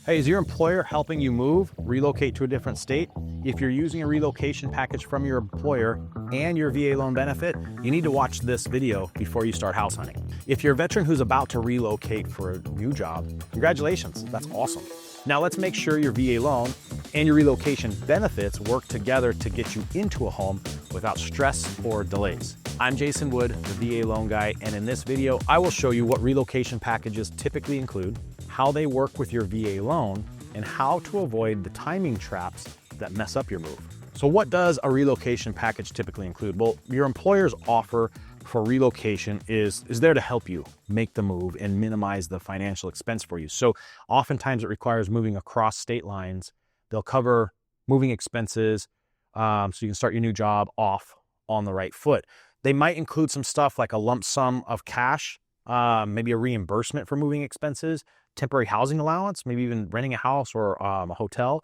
Hey, is your employer helping you move, relocate to a different state? If you're using a relocation package from your employer and your VA loan benefit, you need to watch this video before you start house hunting. If you're a veteran who's about to relocate for a new job, congratulations, that's awesome. Now let's make sure your VA loan and your relocation benefits work together to get you into a home without stress or delays. I'm Jason Wood, the VA loan guy, and in this video, I will show you what relocation packages typically include, how they work with your VA loan, and how to avoid the timing traps that mess up your move. So what does a relocation package typically include? Well, your employer's offer for relocation is there to help you make the move and minimize the financial expense for you. So oftentimes it requires moving across state lines. They'll cover moving expenses so you can start your new job off on the right foot. They might include some stuff like a lump sum of cash, maybe a reimbursement for moving expenses, temporary housing allowance, maybe even renting a house or a hotel,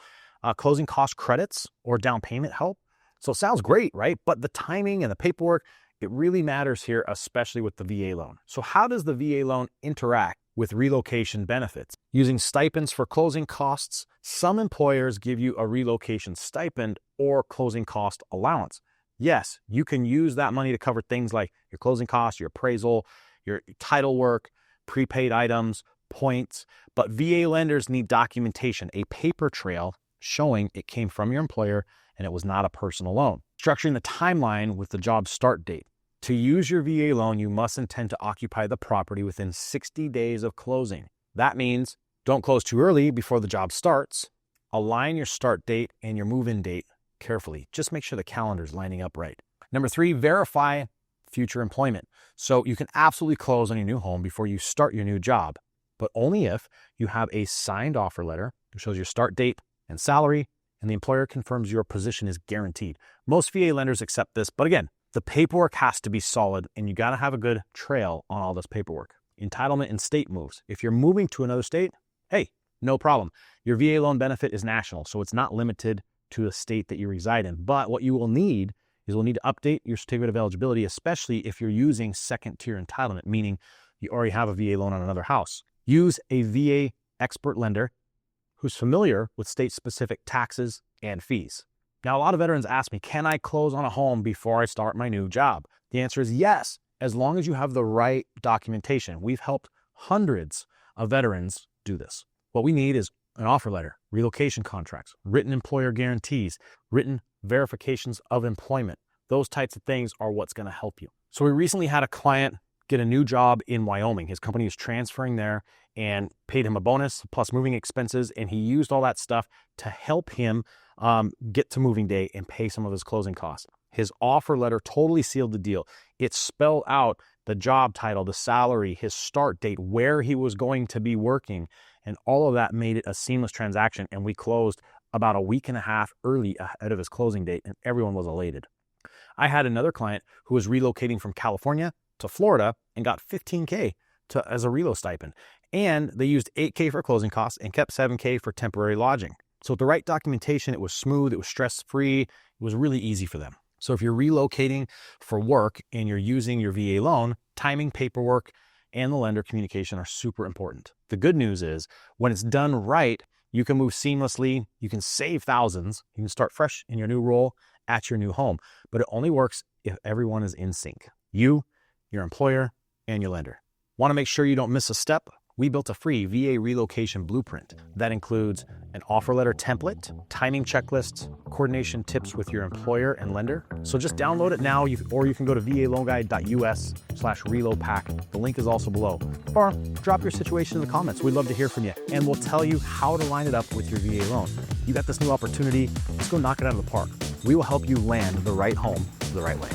closing cost credits or down payment help. So it sounds great, right? But the timing and the paperwork, it really matters here, especially with the VA loan. So how does the VA loan interact with relocation benefits? Using stipends for closing costs, some employers give you a relocation stipend or closing cost allowance. Yes, you can use that money to cover things like your closing costs, your appraisal, your title work, prepaid items, points, but VA lenders need documentation, a paper trail showing it came from your employer and it was not a personal loan. Structuring the timeline with the job start date. To use your VA loan, you must intend to occupy the property within 60 days of closing. That means don't close too early before the job starts. Align your start date and your move-in date carefully. Just make sure the calendar's lining up right. Number 3, verify future employment. So you can absolutely close on your new home before you start your new job, but only if you have a signed offer letter that shows your start date and salary, and the employer confirms your position is guaranteed. Most VA lenders accept this, but again, the paperwork has to be solid and you got to have a good trail on all this paperwork. Entitlement and state moves. If you're moving to another state, hey, no problem. Your VA loan benefit is national, so it's not limited to the state that you reside in. But what you will need is we'll need to update your certificate of eligibility, especially if you're using second tier entitlement, meaning you already have a VA loan on another house. Use a VA expert lender who's familiar with state-specific taxes and fees. Now, a lot of veterans ask me, can I close on a home before I start my new job? The answer is yes, as long as you have the right documentation. We've helped hundreds of veterans do this. What we need is an offer letter, relocation contracts, written employer guarantees, written verifications of employment. Those types of things are what's going to help you. So we recently had a client get a new job in Wyoming. His company is transferring there and paid him a bonus plus moving expenses, and he used all that stuff to help him get to moving day and pay some of his closing costs. His offer letter totally sealed the deal. It spelled out the job title, the salary, his start date, where he was going to be working, and all of that made it a seamless transaction, and we closed about a week and a half early ahead of his closing date, and everyone was elated. I had another client who was relocating from California to Florida and got $15K as a relo stipend, and they used $8K for closing costs and kept $7K for temporary lodging. So with the right documentation, it was smooth, it was stress-free, it was really easy for them. So if you're relocating for work and you're using your VA loan, timing, paperwork, and the lender communication are super important. The good news is when it's done right, you can move seamlessly, you can save thousands, you can start fresh in your new role at your new home, but it only works if everyone is in sync. You, your employer, and your lender. Want to make sure you don't miss a step? We built a free VA relocation blueprint that includes an offer letter template, timing checklists, coordination tips with your employer and lender. So just download it now, or you can go to valoanguide.us/relopack. The link is also below. Or drop your situation in the comments. We'd love to hear from you, and we'll tell you how to line it up with your VA loan. You got this new opportunity. Let's go knock it out of the park. We will help you land the right home the right way.